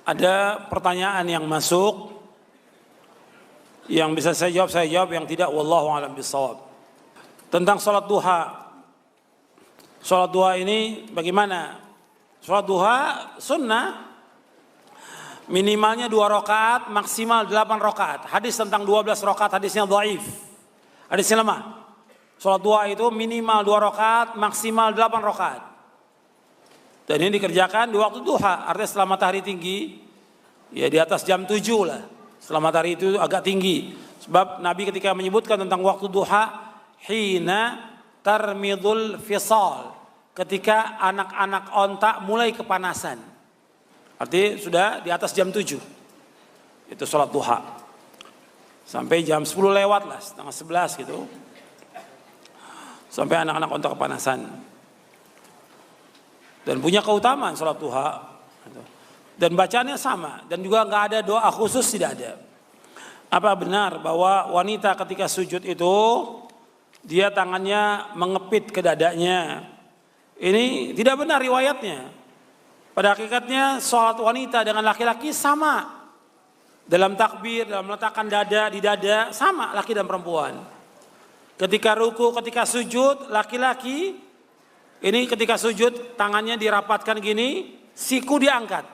Ada pertanyaan yang masuk, yang bisa saya jawab, yang tidak wallahu a'lam bishawab. Tentang sholat duha. Sholat duha ini bagaimana? Sholat duha sunnah, minimalnya 2 rakaat, maksimal 8 rakaat. Hadis tentang 12 rakaat, hadisnya dhaif, hadisnya lemah. Sholat duha itu minimal 2 rakaat, maksimal 8 rakaat. Dan ini dikerjakan di waktu duha, artinya setelah matahari tinggi, ya di atas jam 7 lah. Setelah matahari itu agak tinggi. Sebab Nabi ketika menyebutkan tentang waktu duha, hina tarmidul fisal, ketika anak-anak onta mulai kepanasan. Artinya sudah di atas jam 7. Itu sholat duha. Sampai jam 10 lewat lah, setengah 11 gitu. Sampai anak-anak onta kepanasan. Dan punya keutamaan sholat duha. Dan bacaannya sama. Dan juga nggak ada doa khusus, tidak ada. Apa benar bahwa wanita ketika sujud itu dia tangannya mengepit ke dadanya? Ini tidak benar riwayatnya. Pada hakikatnya sholat wanita dengan laki-laki sama. Dalam takbir, dalam meletakkan dada di dada, sama laki dan perempuan. Ketika ruku, ketika sujud, laki-laki ini ketika sujud tangannya dirapatkan gini, siku diangkat.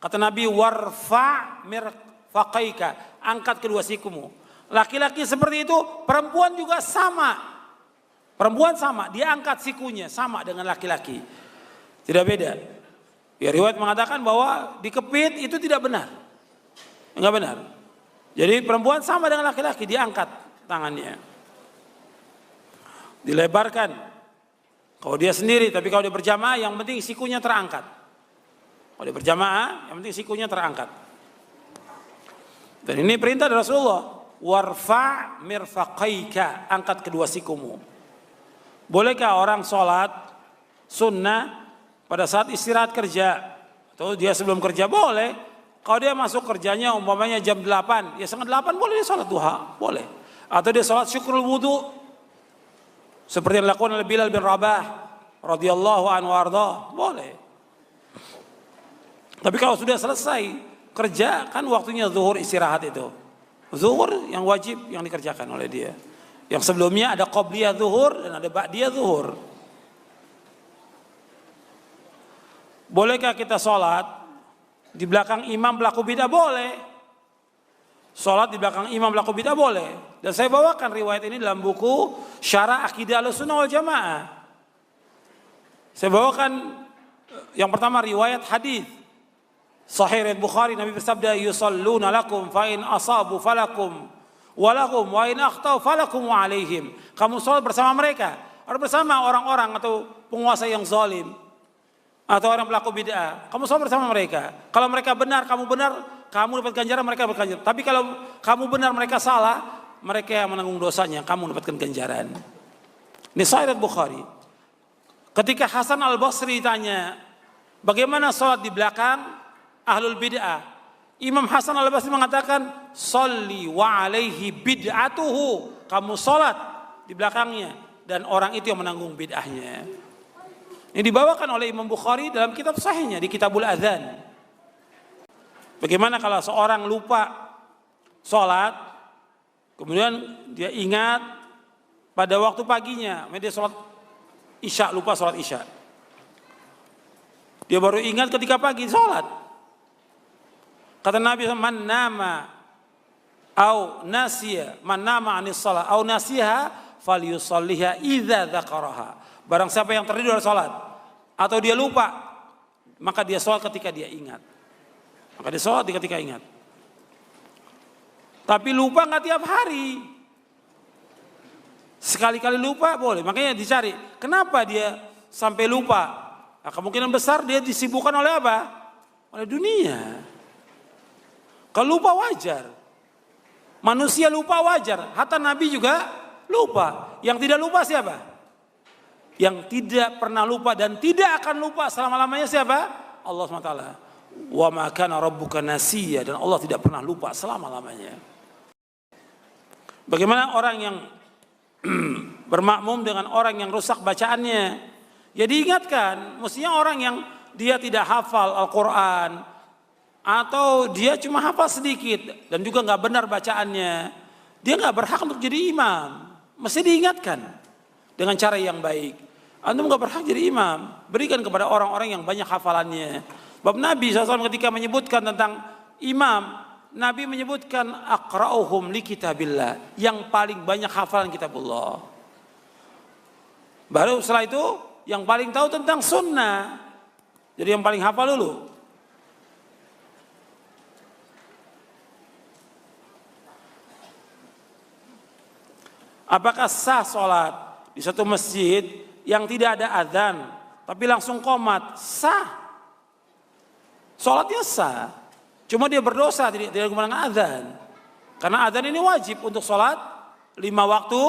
Kata Nabi, warfa mirfaqaika, angkat kedua sikumu. Laki-laki seperti itu, perempuan juga sama. Perempuan sama, dia angkat sikunya sama dengan laki-laki. Tidak beda. Ya, riwayat mengatakan bahwa dikepit itu tidak benar. Enggak benar. Jadi perempuan sama dengan laki-laki, dia angkat tangannya. Dilebarkan. Kalau dia sendiri, tapi kalau dia berjamaah yang penting sikunya terangkat. Kalau dia berjamaah, yang penting sikunya terangkat. Dan ini perintah dari Rasulullah. Warfa' mirfaqaika, angkat kedua sikumu. Bolehkah orang sholat sunnah pada saat istirahat kerja? Atau dia sebelum kerja? Boleh. Kalau dia masuk kerjanya umpamanya jam 8, ya setengah 8 boleh dia sholat duha. Boleh. Atau dia sholat syukrul wudu. Seperti yang dilakukan oleh Bilal bin Rabah radhiyallahu anhu warda, boleh. Tapi kalau sudah selesai kerja, kan waktunya zuhur istirahat itu. Zuhur yang wajib yang dikerjakan oleh dia. Yang sebelumnya ada qobliyah zuhur dan ada ba'diyah zuhur. Bolehkah kita sholat di belakang imam pelaku bidah? Boleh. Sholat di belakang imam pelaku bidah boleh. Dan saya bawakan riwayat ini dalam buku Syarah Aqidah Ahlussunnah wal Jamaah. Saya bawakan yang pertama riwayat hadis Sahih riwayat Bukhari, Nabi bersabda, yusalluna lakum fa in asabu falakum walahum wa in akhtau falakum wa alaihim. Kamu sholat bersama mereka, atau bersama orang-orang atau penguasa yang zalim atau orang pelaku bid'ah. Kamu sholat bersama mereka. Kalau mereka benar, kamu benar, kamu dapat ganjaran, mereka dapat ganjaran. Tapi kalau kamu benar, mereka salah, mereka yang menanggung dosanya, kamu mendapatkan ganjaran. Ini Sahih Bukhari. Ketika Hasan Al-Basri tanya, bagaimana sholat di belakang ahlul bid'ah? Imam Hasan Al-Basri mengatakan, sholli wa alaihi bid'atuhu. Kamu sholat di belakangnya dan orang itu yang menanggung bid'ahnya. Ini dibawakan oleh Imam Bukhari dalam kitab sahihnya, di Kitabul Adzan. Bagaimana kalau seorang lupa sholat, kemudian dia ingat pada waktu paginya, dia sholat isya, lupa sholat isya. Dia baru ingat ketika pagi sholat. Kata Nabi, man nama au nasiya, man nama anis sholat au nasiha falyusalliha idza dzakaraha. Barang siapa yang tertidur dari sholat atau dia lupa, maka dia sholat ketika dia ingat. Maka dia sholat ketika ingat. Tapi lupa nggak tiap hari. Sekali-kali lupa boleh. Makanya dicari. Kenapa dia sampai lupa? Nah, kemungkinan besar dia disibukkan oleh apa? Oleh dunia. Kalau lupa wajar. Manusia lupa wajar. Hatta Nabi juga lupa. Yang tidak lupa siapa? Yang tidak pernah lupa dan tidak akan lupa selama-lamanya siapa? Allah SWT. Wa ma kana rabbuka nasiya, dan Allah tidak pernah lupa selama-lamanya. Bagaimana orang yang bermakmum dengan orang yang rusak bacaannya? Ya diingatkan, mestinya orang yang dia tidak hafal Al-Quran, atau dia cuma hafal sedikit dan juga nggak benar bacaannya, dia nggak berhak untuk jadi imam. Mesti diingatkan dengan cara yang baik. Antum nggak berhak jadi imam. Berikan kepada orang-orang yang banyak hafalannya. Bab Nabi SAW ketika menyebutkan tentang imam, Nabi menyebutkan aqra'uhum li kitabillah, yang paling banyak hafalan kitabullah. Baru setelah itu yang paling tahu tentang sunnah. Jadi yang paling hafal dulu. Apakah sah sholat di satu masjid yang tidak ada adzan tapi langsung qomat? Sah. Sholatnya sah. Cuma dia berdosa tidak menggunakan adzan. Karena adzan ini wajib untuk sholat 5 waktu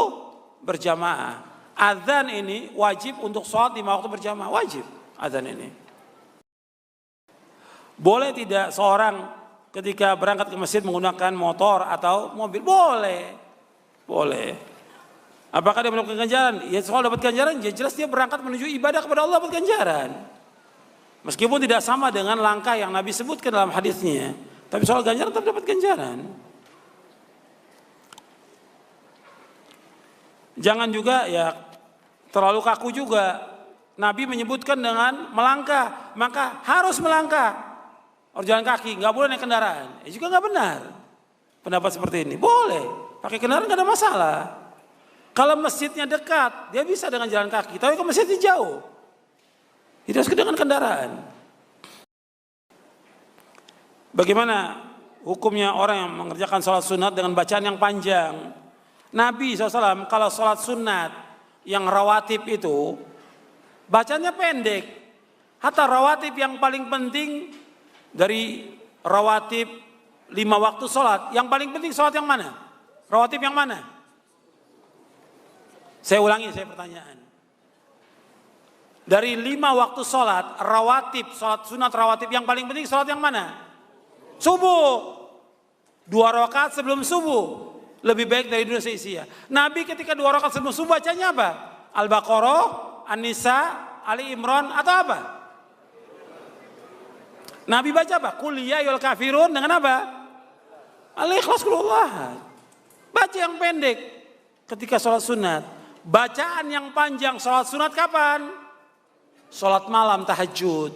berjamaah. Adzan ini wajib untuk sholat 5 waktu berjamaah. Wajib adzan ini. Boleh tidak seorang ketika berangkat ke masjid menggunakan motor atau mobil? Boleh. Boleh. Apakah dia melakukan ganjaran? Ya soal dapat ganjaran, ya jelas dia berangkat menuju ibadah kepada Allah dapat ganjaran. Meskipun tidak sama dengan langkah yang Nabi sebutkan dalam hadisnya, tapi soal ganjaran tetap dapat ganjaran. Jangan juga ya terlalu kaku juga. Nabi menyebutkan dengan melangkah, maka harus melangkah. Orang jalan kaki, nggak boleh naik kendaraan. Juga nggak benar. Pendapat seperti ini boleh, pakai kendaraan nggak ada masalah. Kalau masjidnya dekat, dia bisa dengan jalan kaki. Tapi kalau masjidnya jauh, tidak harus dengan kendaraan. Bagaimana hukumnya orang yang mengerjakan sholat sunat dengan bacaan yang panjang? Nabi SAW kalau sholat sunat yang rawatib itu, bacanya pendek. Hatta rawatib yang paling penting dari rawatib 5 waktu sholat, yang paling penting sholat yang mana? Rawatib yang mana? Saya ulangi, saya pertanyaan. Dari 5 waktu sholat, rawatib, sholat sunat rawatib yang paling penting sholat yang mana? Subuh. 2 rakaat sebelum subuh. Lebih baik dari dunia seisia. Nabi ketika 2 rakaat sebelum subuh bacanya apa? Al-Baqarah, An-Nisa, Ali Imran atau apa? Nabi baca apa? Qul ya ayyuhal kafirun dengan apa? Al-Ikhlas qulullah. Baca yang pendek ketika sholat sunat. Bacaan yang panjang sholat sunat kapan? Sholat malam tahajud.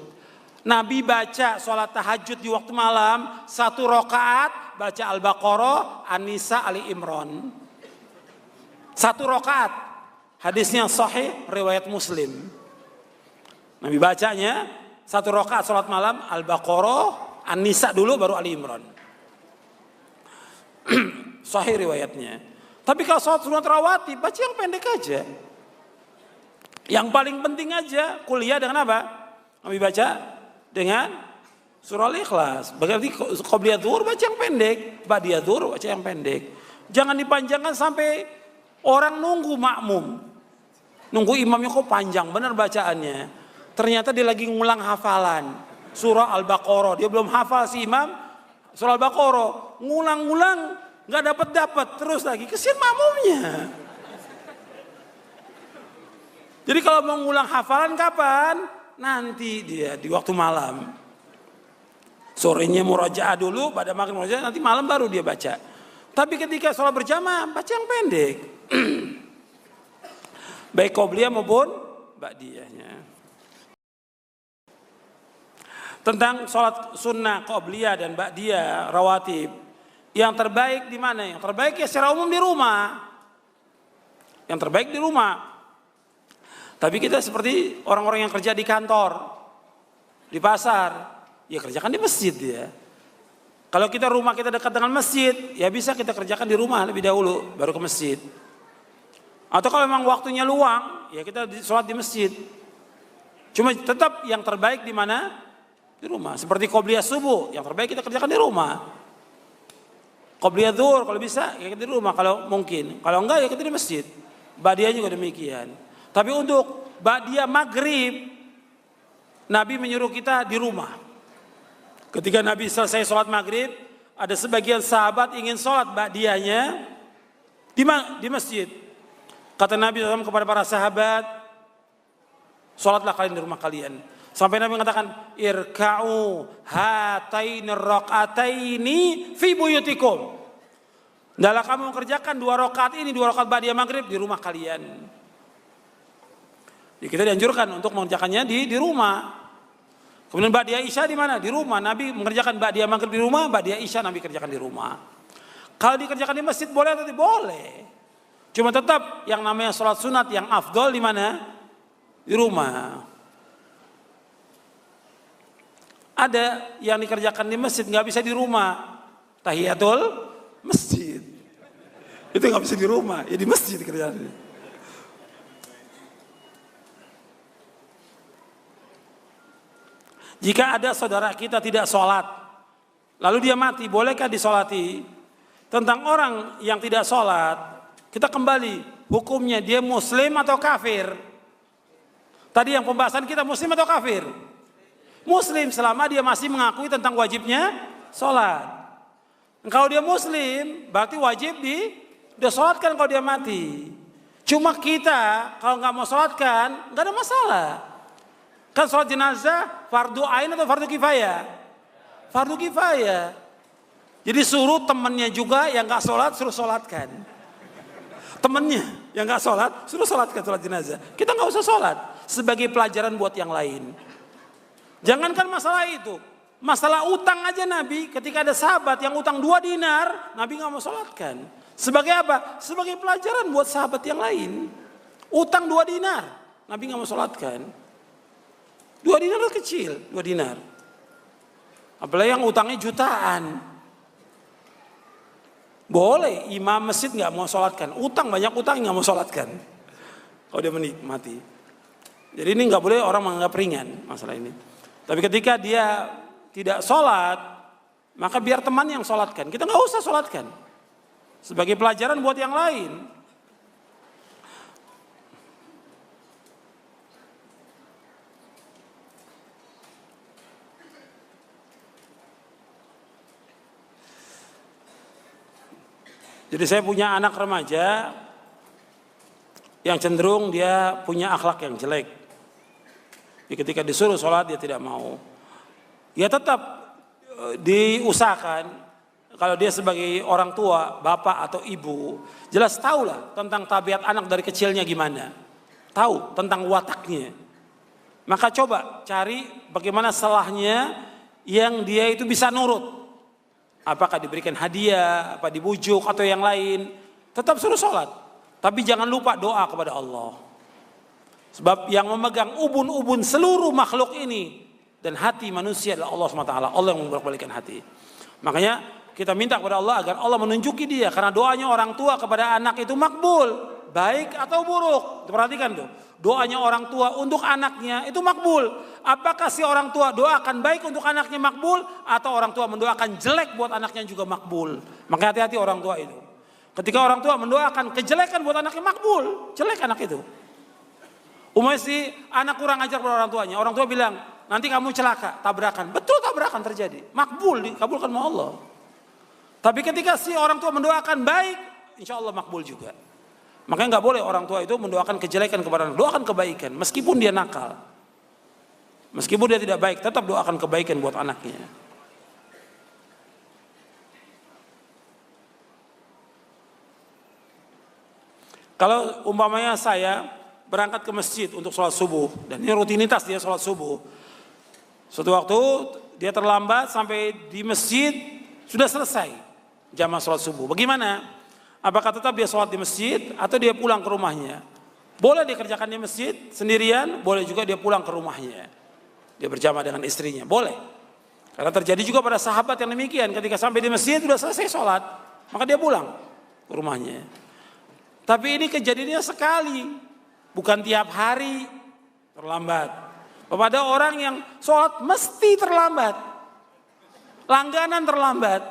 Nabi baca sholat tahajud di waktu malam 1 rakaat baca Al-Baqarah, An-Nisa, Ali Imran. 1 rakaat. Hadisnya sahih riwayat Muslim. Nabi bacanya 1 rakaat sholat malam Al-Baqarah, An-Nisa dulu baru Ali Imran. Sahih riwayatnya. Tapi kalau sholat sunat rawatib, baca yang pendek aja. Yang paling penting aja, kuliah dengan apa? Nabi baca dengan surah Al-Ikhlas. Berarti qobliyah zuhur baca yang pendek, ba'diyah zuhur baca yang pendek. Jangan dipanjangkan sampai orang nunggu makmum. Nunggu imamnya kok panjang, benar bacaannya. Ternyata dia lagi ngulang hafalan. Surah Al-Baqarah, dia belum hafal si imam. Surah Al-Baqarah, ngulang-ngulang. Nggak dapat terus lagi, kesian makmumnya. Jadi kalau mau ngulang hafalan kapan? Nanti dia di waktu malam. Sorenya murajaah dulu, pada maghrib murajaah, nanti malam baru dia baca. Tapi ketika sholat berjamaah, baca yang pendek. Baik qobliyah maupun ba'diyahnya. Tentang sholat sunnah, qobliyah dan ba'diyah, rawatib. Yang terbaik di mana? Yang terbaik ya secara umum di rumah. Yang terbaik di rumah. Tapi kita seperti orang-orang yang kerja di kantor, di pasar, ya kerjakan di masjid ya. Kalau kita rumah kita dekat dengan masjid, ya bisa kita kerjakan di rumah lebih dahulu, baru ke masjid. Atau kalau memang waktunya luang, ya kita sholat di masjid. Cuma tetap yang terbaik di mana? Di rumah. Seperti qobliyah subuh, yang terbaik kita kerjakan di rumah. Qobliyah zuhur kalau bisa ya kita di rumah kalau mungkin. Kalau enggak ya kita di masjid. Ba'diyah juga demikian. Tapi untuk ba'diyah maghrib Nabi menyuruh kita di rumah. Ketika Nabi selesai sholat maghrib, ada sebagian sahabat ingin sholat ba'diyahnya di masjid. Kata Nabi SAW kepada para sahabat, sholatlah kalian di rumah kalian. Sampai Nabi mengatakan, irka'u hataini raqataini fi buyutikum. Hendaklah kamu mengerjakan 2 rakaat ini, 2 rakaat ba'da maghrib di rumah kalian. Jadi kita dianjurkan untuk mengerjakannya di rumah. Kemudian ba'da isya di mana? Di rumah. Nabi mengerjakan ba'da maghrib di rumah, ba'da isya Nabi kerjakan di rumah. Kalau dikerjakan di masjid boleh atau tidak? Boleh. Cuma tetap yang namanya sholat sunat yang afdol di mana? Di rumah. Ada yang dikerjakan di masjid nggak bisa di rumah. Tahiyatul masjid. Itu nggak bisa di rumah, ya di masjid dikerjakan. Jika ada saudara kita tidak sholat, lalu dia mati, bolehkah disolati? Tentang orang yang tidak sholat, kita kembali, hukumnya dia muslim atau kafir? Tadi yang pembahasan kita muslim atau kafir? Muslim selama dia masih mengakui tentang wajibnya sholat. Kalau dia muslim, berarti wajib disolatkan kalau dia mati. Cuma kita kalau nggak mau sholatkan, nggak ada masalah. Kan sholat jenazah fardu ain atau fardu kifayah? Fardu kifayah. Jadi suruh temannya juga yang nggak sholat suruh sholatkan. Temannya yang nggak sholat suruh sholatkan sholat jenazah. Kita nggak usah sholat sebagai pelajaran buat yang lain. Jangankan masalah itu, masalah utang aja Nabi ketika ada sahabat yang utang 2 dinar, Nabi nggak mau sholatkan. Sebagai apa? Sebagai pelajaran buat sahabat yang lain. Utang 2 dinar, Nabi nggak mau sholatkan. 2 dinar kecil, 2 dinar. Apalagi yang utangnya jutaan. Boleh imam masjid nggak mau sholatkan, utang banyak utang nggak mau sholatkan. Kalau dia menikmati. Jadi ini nggak boleh orang menganggap ringan masalah ini. Tapi ketika dia tidak sholat, maka biar teman yang sholatkan. Kita nggak usah sholatkan. Sebagai pelajaran buat yang lain. Jadi saya punya anak remaja yang cenderung dia punya akhlak yang jelek. Jadi ketika disuruh sholat dia tidak mau. Ya tetap diusahakan kalau dia sebagai orang tua, bapak atau ibu, jelas tahulah tentang tabiat anak dari kecilnya gimana. Tahu tentang wataknya. Maka coba cari bagaimana salahnya yang dia itu bisa nurut. Apakah diberikan hadiah, apa dibujuk atau yang lain. Tetap suruh sholat. Tapi jangan lupa doa kepada Allah. Sebab yang memegang ubun-ubun seluruh makhluk ini dan hati manusia adalah Allah SWT. Allah yang membolak-balikkan hati. Makanya kita minta kepada Allah agar Allah menunjuki dia. Karena doanya orang tua kepada anak itu makbul. Baik atau buruk. Perhatikan tuh. Doanya orang tua untuk anaknya itu makbul. Apakah si orang tua doakan baik untuk anaknya makbul. Atau orang tua mendoakan jelek buat anaknya juga makbul. Maka hati-hati orang tua itu. Ketika orang tua mendoakan kejelekan buat anaknya makbul. Jelek anak itu. Umumnya si anak kurang ajar pada orang tuanya. Orang tua bilang, nanti kamu celaka, tabrakan. Betul tabrakan terjadi. Makbul, dikabulkan sama Allah. Tapi ketika si orang tua mendoakan baik, insya Allah makbul juga. Makanya nggak boleh orang tua itu mendoakan kejelekan kepada anak. Doakan kebaikan, meskipun dia nakal. Meskipun dia tidak baik, tetap doakan kebaikan buat anaknya. Kalau umpamanya saya berangkat ke masjid untuk sholat subuh. Dan ini rutinitas dia sholat subuh. Suatu waktu dia terlambat sampai di masjid sudah selesai jamaah sholat subuh. Bagaimana? Apakah tetap dia sholat di masjid atau dia pulang ke rumahnya? Boleh dia kerjakan di masjid sendirian, boleh juga dia pulang ke rumahnya. Dia berjamaah dengan istrinya, boleh. Karena terjadi juga pada sahabat yang demikian. Ketika sampai di masjid sudah selesai sholat, maka dia pulang ke rumahnya. Tapi ini kejadiannya sekali. Bukan tiap hari terlambat. Pada orang yang sholat mesti terlambat. Langganan terlambat.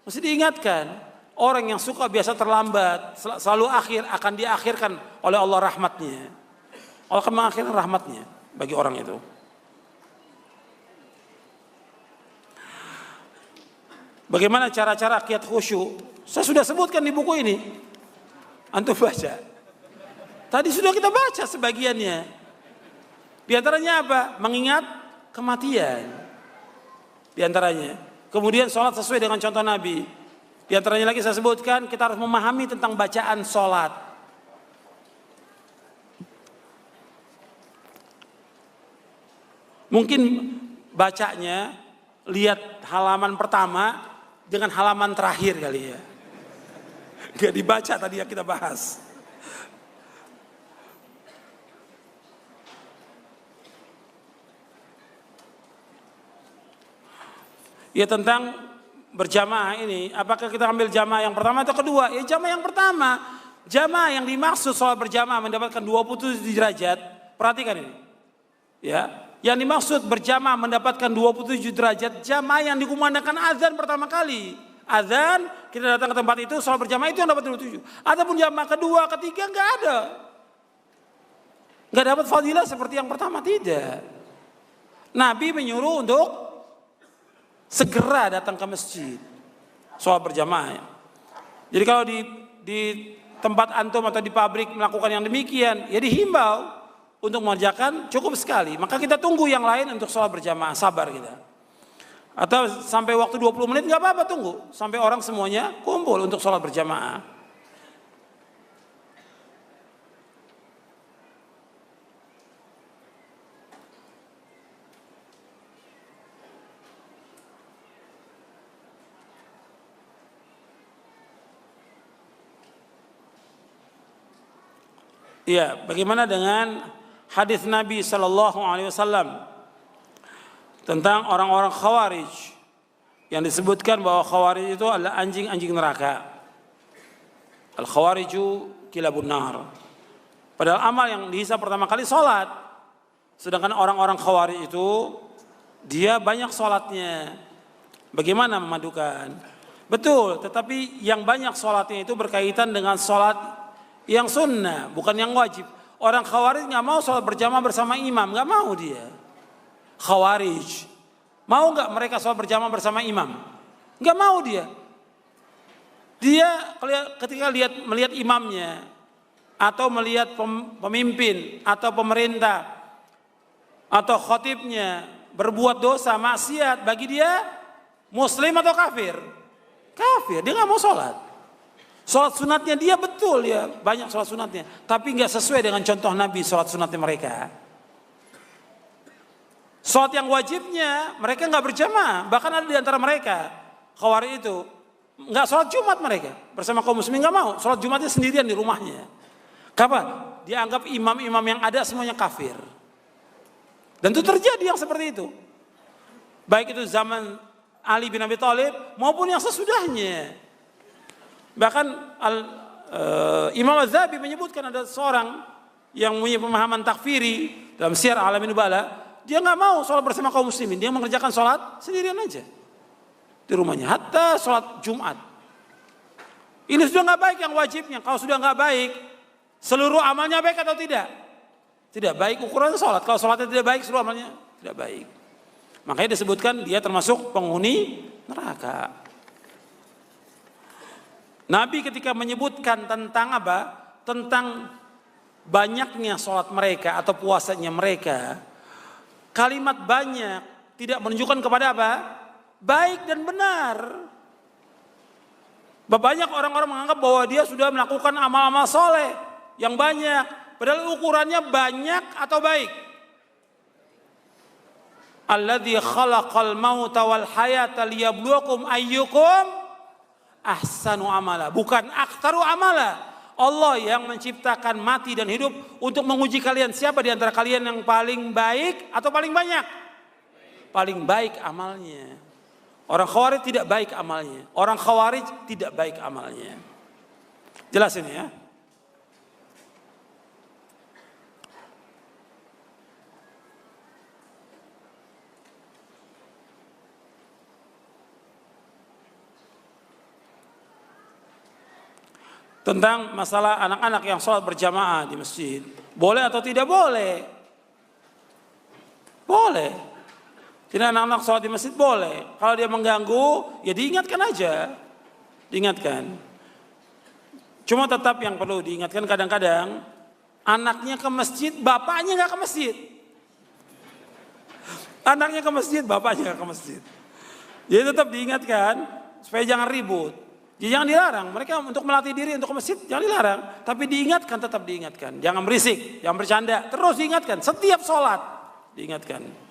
Mesti diingatkan. Orang yang suka biasa terlambat. Selalu akan diakhirkan oleh Allah rahmatnya. Allah akan mengakhirkan rahmatnya bagi orang itu. Bagaimana cara-cara kiat khusyuk? Saya sudah sebutkan di buku ini. Antum baca. Tadi sudah kita baca sebagiannya. Di antaranya apa? Mengingat kematian. Di antaranya. Kemudian sholat sesuai dengan contoh Nabi. Di antaranya lagi saya sebutkan, kita harus memahami tentang bacaan sholat. Mungkin bacanya, lihat halaman pertama dengan halaman terakhir kali ya. Gak dibaca tadi yang kita bahas. Ya tentang berjamaah ini, apakah kita ambil jamaah yang pertama atau kedua? Ya jamaah yang pertama. Jamaah yang dimaksud sholat berjamaah mendapatkan 27 derajat. Perhatikan ini. Ya, yang dimaksud berjamaah mendapatkan 27 derajat jamaah yang dikumandangkan azan pertama kali. Azan, kita datang ke tempat itu, sholat berjamaah itu yang dapat 27. Adapun jamaah kedua, ketiga enggak ada. Enggak dapat fadilah seperti yang pertama, tidak. Nabi menyuruh untuk segera datang ke masjid sholat berjamaah. Jadi kalau di tempat antum atau di pabrik melakukan yang demikian, ya dihimbau untuk mengerjakan cukup sekali. Maka kita tunggu yang lain untuk sholat berjamaah, sabar kita. Atau sampai waktu 20 menit nggak apa-apa, tunggu sampai orang semuanya kumpul untuk sholat berjamaah. Iya, bagaimana dengan hadis Nabi Shallallahu Alaihi Wasallam tentang orang-orang Khawarij yang disebutkan bahwa Khawarij itu adalah anjing-anjing neraka. Al Khawariju kilabun nar. Padahal amal yang dihisab pertama kali sholat, sedangkan orang-orang Khawarij itu dia banyak sholatnya. Bagaimana memadukan? Betul, tetapi yang banyak sholatnya itu berkaitan dengan sholat yang sunnah, bukan yang wajib. Orang Khawarij nggak mau sholat berjamaah bersama imam, nggak mau dia. Khawarij mau nggak mereka sholat berjamaah bersama imam? Nggak mau dia. Dia ketika melihat imamnya atau melihat pemimpin atau pemerintah atau khotibnya berbuat dosa maksiat, bagi dia muslim atau kafir? Kafir, dia nggak mau sholat. Sholat sunatnya dia betul ya, banyak sholat sunatnya, tapi nggak sesuai dengan contoh Nabi sholat sunatnya mereka. Sholat yang wajibnya mereka nggak berjamaah, bahkan ada di antara mereka Khawarij itu nggak sholat Jumat mereka bersama kaum muslimin, nggak mau sholat Jumatnya sendirian di rumahnya. Kenapa? Dianggap imam-imam yang ada semuanya kafir. Dan itu terjadi yang seperti itu, baik itu zaman Ali bin Abi Thalib maupun yang sesudahnya. Bahkan Imam Az-Zahabi menyebutkan ada seorang yang punya pemahaman takfiri dalam Syiar A'lamin Nubala, dia nggak mau sholat bersama kaum muslimin, dia mengerjakan sholat sendirian aja di rumahnya, hatta sholat Jumat. Ini sudah nggak baik yang wajibnya. Kalau sudah nggak baik, seluruh amalnya baik atau tidak? Tidak baik ukuran sholat. Kalau sholatnya tidak baik, seluruh amalnya tidak baik. Makanya disebutkan dia termasuk penghuni neraka. Nabi ketika menyebutkan tentang apa? Tentang banyaknya sholat mereka atau puasanya mereka, kalimat banyak tidak menunjukkan kepada apa? Baik dan benar. Banyak orang-orang menganggap bahwa dia sudah melakukan amal-amal soleh yang banyak, padahal ukurannya banyak atau baik. Alladzi khalaqal mauta wal hayata liyabluwakum ayyukum ahsanu amala, bukan aktsaru amala. Allah yang menciptakan mati dan hidup untuk menguji kalian, siapa di antara kalian yang paling baik atau paling banyak? Paling baik amalnya. Orang Khawarij tidak baik amalnya. Orang Khawarij tidak baik amalnya. Jelas ini ya. Tentang masalah anak-anak yang sholat berjamaah di masjid, boleh atau tidak boleh? Boleh. Jadi anak-anak sholat di masjid boleh. Kalau dia mengganggu, ya diingatkan aja, diingatkan. Cuma tetap yang perlu diingatkan, kadang-kadang anaknya ke masjid, bapaknya nggak ke masjid. Anaknya ke masjid, bapaknya ke masjid. Jadi tetap diingatkan supaya jangan ribut. Jadi jangan dilarang. Mereka untuk melatih diri untuk ke masjid jangan dilarang, tapi diingatkan, tetap diingatkan. Jangan berisik, jangan bercanda, terus diingatkan setiap sholat diingatkan.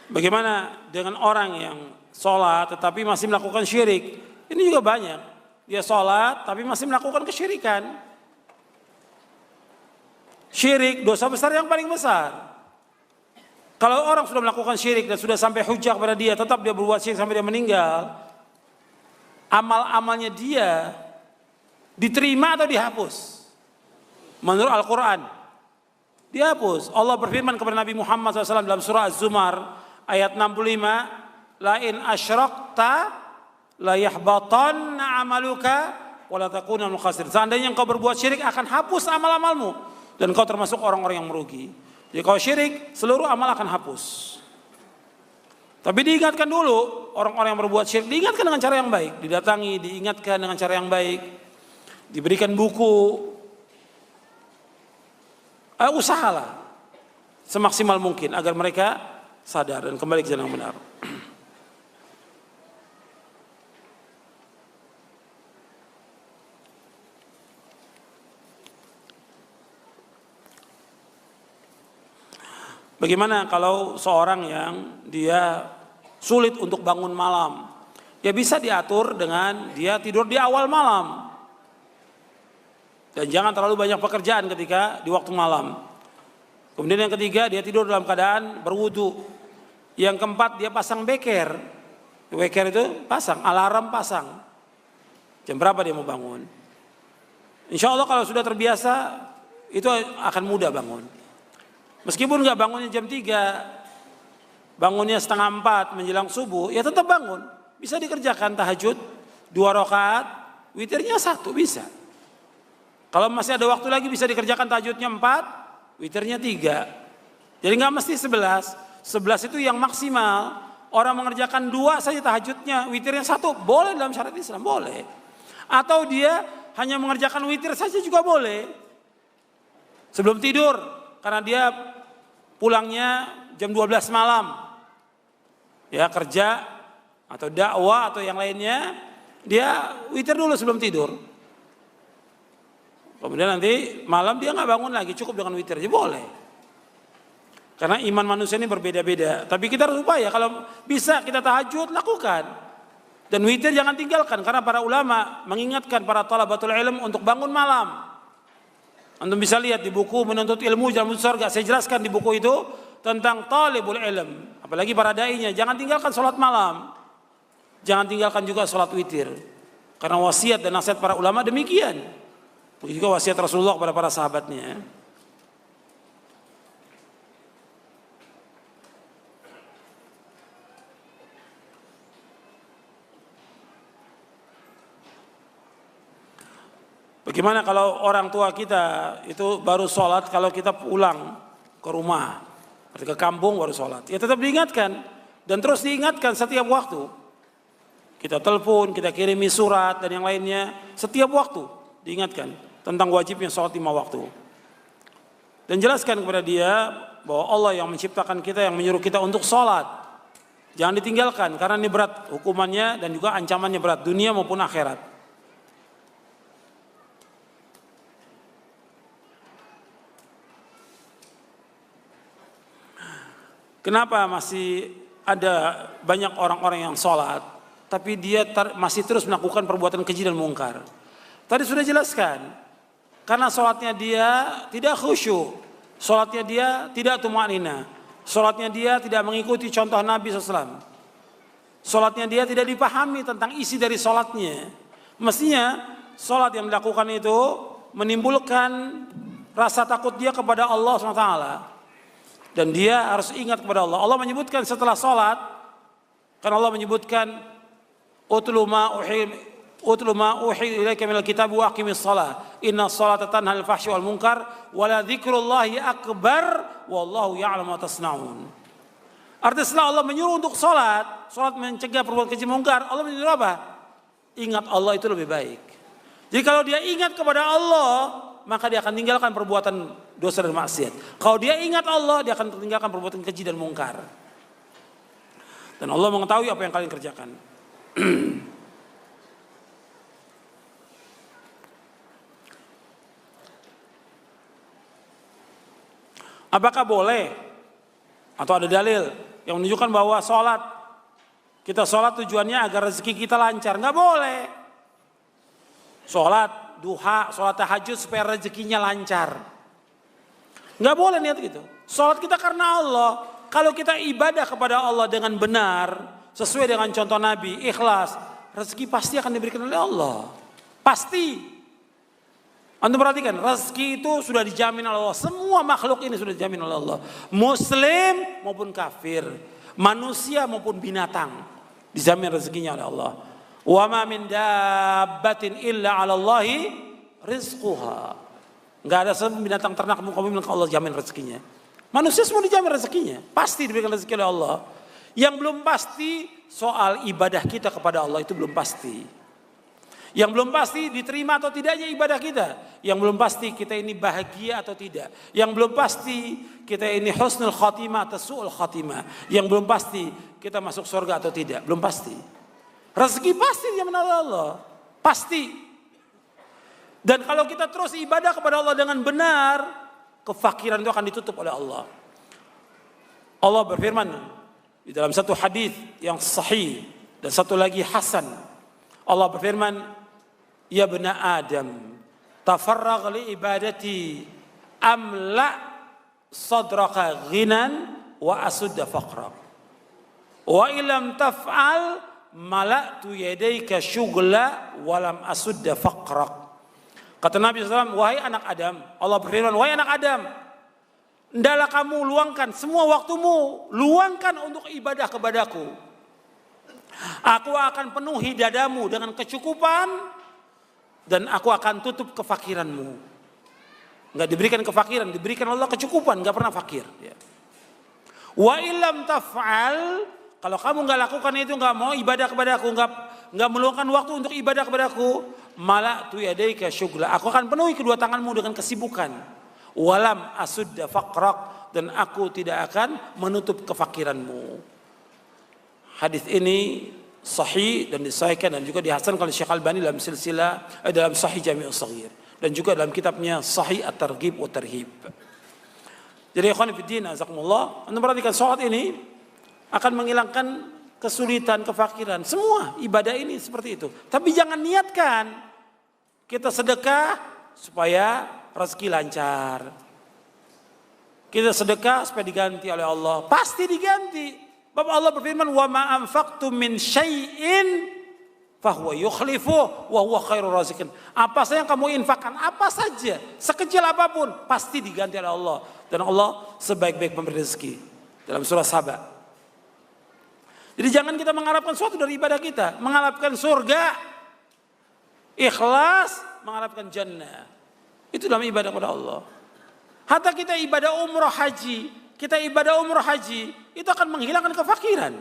Bagaimana dengan orang yang sholat tetapi masih melakukan syirik? Ini juga banyak. Dia sholat tapi masih melakukan kesyirikan. Syirik, dosa besar yang paling besar. Kalau orang sudah melakukan syirik dan sudah sampai hujah kepada dia, tetap dia berbuat syirik sampai dia meninggal, amal-amalnya dia diterima atau dihapus? Menurut Al-Quran, dihapus. Allah berfirman kepada Nabi Muhammad SAW dalam surah Az-Zumar ayat 65, la in asyrakta la yahbatanna amaluka wa la takuna minal khasirin. Seandainya engkau berbuat syirik akan hapus amal-amalmu dan engkau termasuk orang-orang yang merugi. Jadi kalau syirik seluruh amal akan hapus. Tapi diingatkan dulu, orang-orang yang berbuat syirik diingatkan dengan cara yang baik, didatangi, diingatkan dengan cara yang baik, diberikan buku, usahalah semaksimal mungkin agar mereka sadar dan kembali ke jalan yang benar. Bagaimana kalau seorang yang dia sulit untuk bangun malam? Ya bisa diatur dengan dia tidur di awal malam. Dan jangan terlalu banyak pekerjaan ketika di waktu malam. Kemudian yang ketiga, dia tidur dalam keadaan berwudu. Yang keempat, dia pasang beker. Beker itu pasang, alarm pasang. Jam berapa dia mau bangun? Insya Allah kalau sudah terbiasa, itu akan mudah bangun. Meskipun nggak bangunnya jam 3, bangunnya setengah 4 menjelang subuh, ya tetap bangun. Bisa dikerjakan tahajud 2 rakaat, witirnya 1 bisa. Kalau masih ada waktu lagi bisa dikerjakan tahajudnya 4, witirnya 3. Jadi nggak mesti 11. 11 itu yang maksimal. Orang mengerjakan 2 saja tahajudnya, witirnya 1, boleh dalam syariat Islam, boleh. Atau dia hanya mengerjakan witir saja juga boleh. Sebelum tidur, karena dia pulangnya jam 12 malam. Ya kerja atau dakwah atau yang lainnya, dia witir dulu sebelum tidur. Kemudian nanti malam dia nggak bangun lagi, cukup dengan witir aja boleh. Karena iman manusia ini berbeda-beda. Tapi kita harus upaya, kalau bisa kita tahajud, lakukan. Dan witir jangan tinggalkan, karena para ulama mengingatkan para thalabatul ilm untuk bangun malam. Antum bisa lihat di buku Menuntut Ilmu Jalan Menuju Surga, saya jelaskan di buku itu tentang talibul ilm. Apalagi para dai-nya, jangan tinggalkan sholat malam. Jangan tinggalkan juga sholat witir. Karena wasiat dan nasihat para ulama demikian. Begitu juga wasiat Rasulullah kepada para sahabatnya. Bagaimana kalau orang tua kita itu baru sholat kalau kita pulang ke rumah, ke kampung baru sholat? Ya tetap diingatkan dan terus diingatkan setiap waktu. Kita telepon, kita kirimi surat dan yang lainnya, setiap waktu diingatkan tentang wajibnya sholat 5 waktu. Dan jelaskan kepada dia bahwa Allah yang menciptakan kita, yang menyuruh kita untuk sholat. Jangan ditinggalkan karena ini berat hukumannya dan juga ancamannya berat, dunia maupun akhirat. Kenapa masih ada banyak orang-orang yang sholat, tapi dia masih terus melakukan perbuatan keji dan mungkar? Tadi sudah jelaskan, karena sholatnya dia tidak khusyuk, sholatnya dia tidak tumanina, sholatnya dia tidak mengikuti contoh Nabi SAW, sholatnya dia tidak dipahami tentang isi dari sholatnya. Mestinya sholat yang dilakukan itu menimbulkan rasa takut dia kepada Allah SWT. Dan dia harus ingat kepada Allah. Allah menyebutkan setelah sholat, kan Allah menyebutkan utlu ma uhi ilaika minal kitab wa aqimis shalah inna sholata tanha 'anil fahsyi wal munkar wa la dzikrullahi akbar wallahu ya'lamu ma tasna'un. Artinya setelah Allah menyuruh untuk sholat mencegah perbuatan keji mungkar, Allah menyuruh apa? Ingat Allah itu lebih baik. Jadi kalau dia ingat kepada Allah, maka dia akan tinggalkan perbuatan dosa dan maksiat. Kalau dia ingat Allah, dia akan tinggalkan perbuatan keji dan mungkar. Dan Allah mengetahui apa yang kalian kerjakan. Apakah boleh atau ada dalil yang menunjukkan bahwa kita sholat tujuannya agar rezeki kita lancar? Nggak boleh. Sholat duha, sholat tahajud supaya rezekinya lancar. Nggak boleh niat gitu. Sholat kita karena Allah. Kalau kita ibadah kepada Allah dengan benar, sesuai dengan contoh Nabi, ikhlas, rezeki pasti akan diberikan oleh Allah. Pasti. Anda perhatikan, rezeki itu sudah dijamin oleh Allah. Semua makhluk ini sudah dijamin oleh Allah. Muslim maupun kafir, manusia maupun binatang, dijamin rezekinya oleh Allah. Wa ma min dabbatin illa 'ala Allahi rizquha. Enggak ada binatang ternak muka bumi yang Allah jamin rezekinya. Manusia semua dijamin rezekinya, pasti diberikan rezeki oleh Allah. Yang belum pasti soal ibadah kita kepada Allah, itu belum pasti. Yang belum pasti diterima atau tidaknya ibadah kita. Yang belum pasti kita ini bahagia atau tidak. Yang belum pasti kita ini husnul khatimah atau su'ul khatimah. Yang belum pasti kita masuk surga atau tidak. Belum pasti. Rezeki pasti dijamin oleh Allah. Pasti. Dan kalau kita terus ibadah kepada Allah dengan benar, kefakiran itu akan ditutup oleh Allah. Allah berfirman di dalam satu hadis yang sahih dan satu lagi hasan. Allah berfirman, "Ya bani Adam, tafarragh li ibadati amla sadraka ghinan wa asudda faqrak. Wa illam taf'al mala'tu yadayka syughla wa lam asudda faqrak." Kata Nabi SAW, wahai anak Adam, Allah berfirman, wahai anak Adam, hendaklah kamu luangkan semua waktumu, luangkan untuk ibadah kepadaku. Aku akan penuhi dadamu dengan kecukupan dan aku akan tutup kefakiranmu. Enggak diberikan kefakiran, diberikan Allah kecukupan, enggak pernah fakir. Wa illam taf'al, kalau kamu enggak lakukan itu, enggak mau ibadah kepadaku, enggak meluangkan waktu untuk ibadah kepadaku, mala'tu yadayka syughla, aku akan penuhi kedua tanganmu dengan kesibukan. Walam asudda faqrak, dan aku tidak akan menutup kefakiranmu. Hadis ini sahih dan disahihkan dan juga dihasankan oleh Syekh Albani dalam silsilah dalam Sahih Jami' Shaghir dan juga dalam kitabnya Sahih At-Targhib wa Tarhib. Jadi ikhwan fillah azakumullah, Anda perhatikan salat ini akan menghilangkan kesulitan, kefakiran. Semua ibadah ini seperti itu. Tapi jangan niatkan kita sedekah supaya rezeki lancar. Kita sedekah supaya diganti oleh Allah. Pasti diganti. Bapak Allah berfirman, "Wa ma anfaqtum min syai'in fahuwa yukhlifuh wa huwa khairur raziqin." Apa saja yang kamu infakkan, apa saja, sekecil apapun, pasti diganti oleh Allah. Dan Allah sebaik-baik pemberi rezeki. Dalam surah Saba. Jadi jangan kita mengharapkan sesuatu dari ibadah kita, mengharapkan surga, ikhlas, mengharapkan jannah. Itu dalam ibadah kepada Allah. Hatta kita ibadah umrah haji, itu akan menghilangkan kefakiran,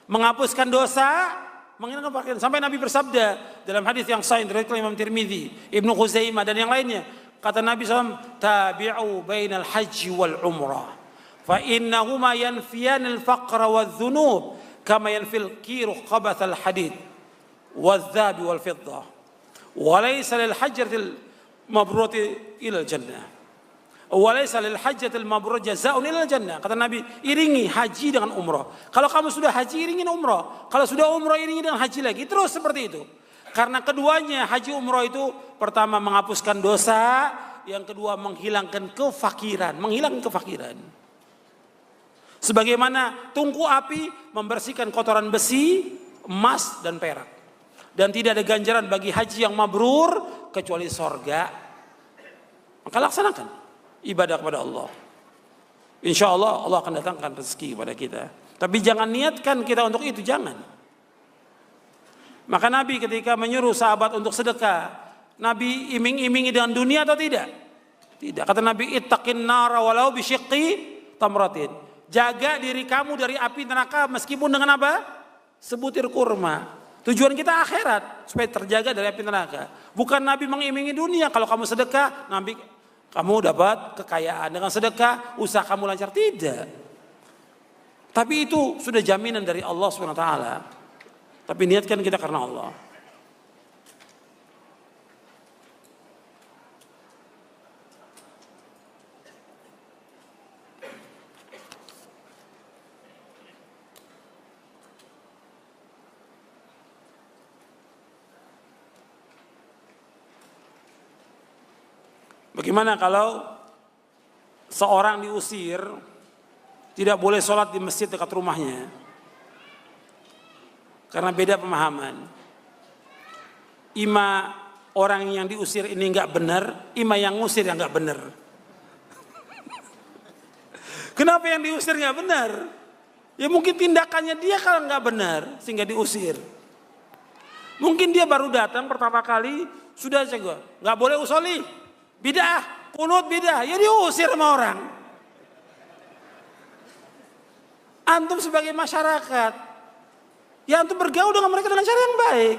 menghapuskan dosa, menghilangkan kefakiran. Sampai Nabi bersabda dalam hadis yang sahih dari Imam Tirmidzi, Ibnu Khuzaimah dan yang lainnya, kata Nabi SAW, "Tabi'u bainal haji wal umrah, fa innahuma yanfiyanil faqra wadh dhunub kama yanfil kiru qabathal hadid wadh dhahabi wal fiddah wa laysa lil hajjatil mabrurati ila jannah." Walaysa lil hajjatil mabrur jazaa'un ilal jannah. Kata Nabi, iringi haji dengan umrah. Kalau kamu sudah haji, iringi umrah. Kalau sudah umrah, iringi dengan haji lagi. Terus seperti itu. Karena keduanya, haji umrah itu pertama menghapuskan dosa, yang kedua menghilangkan kefakiran, Sebagaimana tungku api membersihkan kotoran besi, emas dan perak. Dan tidak ada ganjaran bagi haji yang mabrur kecuali sorga. Maka laksanakan ibadah kepada Allah. Insya Allah Allah akan datangkan rezeki kepada kita. Tapi jangan niatkan kita untuk itu, jangan. Maka Nabi ketika menyuruh sahabat untuk sedekah, Nabi iming-imingi dengan dunia atau tidak? Tidak. Kata Nabi, ittaqin nara walau bisyiqqi tamratin. Jaga diri kamu dari api neraka meskipun dengan apa? Sebutir kurma. Tujuan kita akhirat supaya terjaga dari api neraka. Bukan Nabi mengiming-imingi dunia. Kalau kamu sedekah, Nabi kamu dapat kekayaan. Dengan sedekah, usaha kamu lancar. Tidak. Tapi itu sudah jaminan dari Allah SWT. Tapi niatkan kita karena Allah. Bagaimana kalau seorang diusir, tidak boleh sholat di masjid dekat rumahnya? Karena beda pemahaman. Ima orang yang diusir ini nggak benar, ima yang ngusir yang nggak benar. Kenapa yang diusir nggak benar? Ya mungkin tindakannya dia kalau nggak benar sehingga diusir. Mungkin dia baru datang pertama kali sudah jago, nggak boleh usoli. Bidah, kunut bidah, ya diusir sama orang. Antum sebagai masyarakat, ya antum bergaul dengan mereka dengan cara yang baik.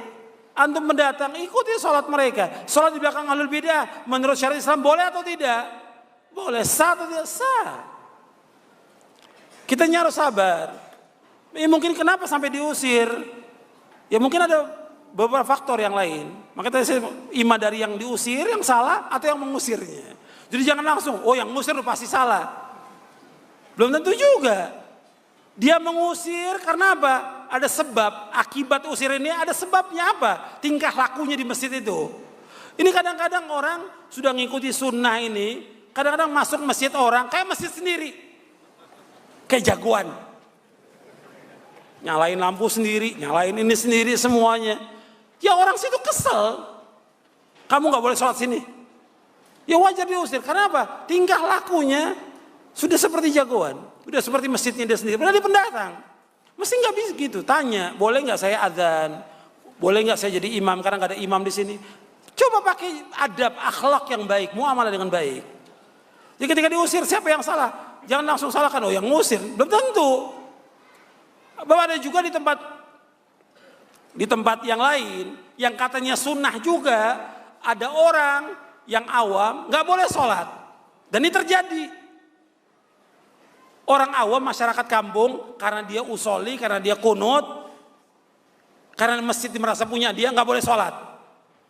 Antum mendatang, ikuti sholat mereka. Sholat di belakang ahlul bidah, menurut syariat Islam boleh atau tidak? Boleh, sah atau tidak sah. Kita harus sabar. Ya mungkin kenapa sampai diusir? Ya mungkin ada beberapa faktor yang lain. Makanya saya ima dari yang diusir yang salah atau yang mengusirnya. Jadi jangan langsung, oh yang ngusir pasti salah. Belum tentu juga. Dia mengusir karena apa? Ada sebab, akibat usir ini ada sebabnya apa? Tingkah lakunya di masjid itu. Ini kadang-kadang orang sudah ngikuti sunnah ini, kadang-kadang masuk masjid orang kayak masjid sendiri. Kayak jagoan. Nyalain lampu sendiri, nyalain ini sendiri semuanya. Ya orang situ kesel. Kamu gak boleh sholat sini. Ya wajar diusir. Karena apa? Tingkah lakunya sudah seperti jagoan. Sudah seperti masjidnya dia sendiri. Padahal dia pendatang. Mesti gak bisa gitu. Tanya, boleh gak saya adzan? Boleh gak saya jadi imam? Karena gak ada imam di sini. Coba pakai adab, akhlak yang baik. Muamalah dengan baik. Jadi ketika diusir, siapa yang salah? Jangan langsung salahkan, oh yang ngusir. Belum tentu. Bahwa ada juga di tempat yang lain, yang katanya sunnah juga, ada orang yang awam nggak boleh sholat, dan ini terjadi. Orang awam masyarakat kampung karena dia usoli, karena dia kunut, karena masjid merasa punya dia nggak boleh sholat.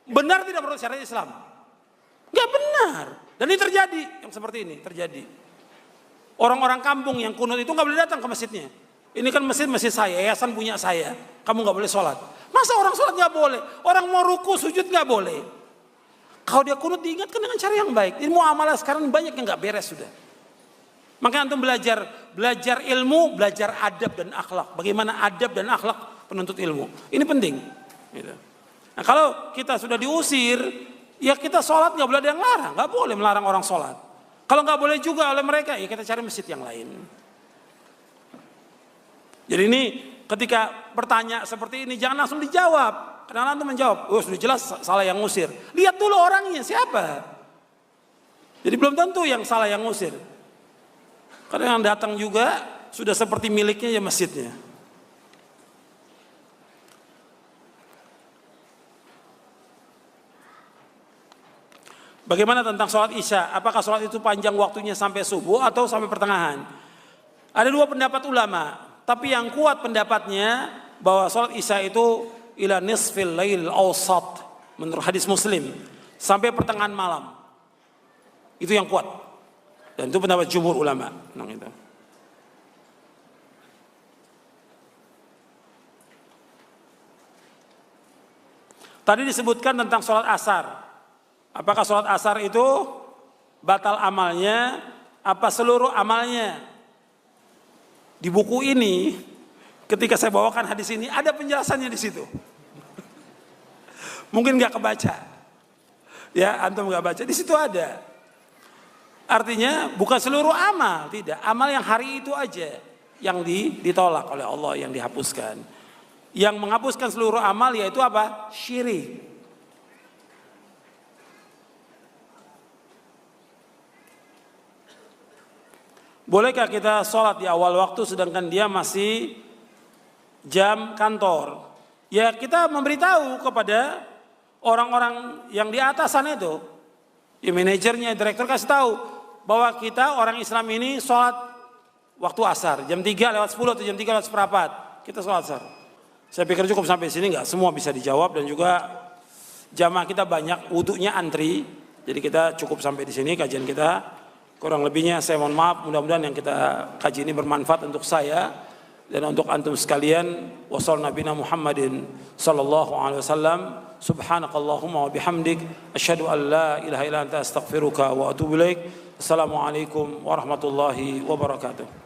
Benar tidak menurut syariat Islam? Nggak benar, dan ini terjadi yang seperti ini terjadi. Orang-orang kampung yang kunut itu nggak boleh datang ke masjidnya. Ini kan masjid saya, yayasan punya saya. Kamu nggak boleh sholat. Masa orang sholat nggak boleh? Orang mau ruku sujud nggak boleh. Kalau dia kunut diingatkan dengan cara yang baik. Ini muamalah sekarang banyak yang nggak beres sudah. Makanya antum belajar ilmu, belajar adab dan akhlak. Bagaimana adab dan akhlak penuntut ilmu. Ini penting. Gitu. Nah kalau kita sudah diusir, ya kita sholat nggak boleh ada yang larang. Nggak boleh melarang orang sholat. Kalau nggak boleh juga oleh mereka, ya kita cari masjid yang lain. Jadi ini ketika bertanya seperti ini jangan langsung dijawab. Karena antum menjawab, oh sudah jelas salah yang ngusir. Lihat dulu orangnya siapa. Jadi belum tentu yang salah yang ngusir. Karena yang datang juga sudah seperti miliknya ya masjidnya. Bagaimana tentang sholat isya? Apakah sholat itu panjang waktunya sampai subuh atau sampai pertengahan? Ada dua pendapat ulama. Tapi yang kuat pendapatnya bahwa sholat isya itu ila nisfil lail awsat menurut hadis Muslim sampai pertengahan malam. Itu yang kuat. Dan itu pendapat jumhur ulama. Nah, itu. Tadi disebutkan tentang sholat asar. Apakah sholat asar itu batal amalnya? Apa seluruh amalnya? Di buku ini, ketika saya bawakan hadis ini, ada penjelasannya di situ. Mungkin nggak kebaca, ya antum nggak baca. Di situ ada. Artinya bukan seluruh amal, tidak. Amal yang hari itu aja yang ditolak oleh Allah, yang dihapuskan. Yang menghapuskan seluruh amal yaitu apa? Syirik. bolehkah kita sholat di awal waktu sedangkan dia masih jam kantor? Ya kita memberitahu kepada orang-orang yang di atasan itu, ya manajernya, direktur, kasih tahu bahwa kita orang Islam ini sholat waktu asar, jam 3:10 atau jam 3:04, kita sholat asar. Saya pikir cukup sampai sini, nggak semua bisa dijawab, dan juga jamaah kita banyak, wudunya antri, jadi kita cukup sampai di sini kajian kita. Kurang lebihnya saya mohon maaf, mudah-mudahan yang kita kaji ini bermanfaat untuk saya dan untuk antum sekalian. Wassallallahu nabiyana Muhammadin sallallahu alaihi wasallam. Subhanakallahumma wa bihamdik asyhadu an la ilaha illa anta astaghfiruka wa atubu ilaik. Assalamualaikum warahmatullahi wabarakatuh.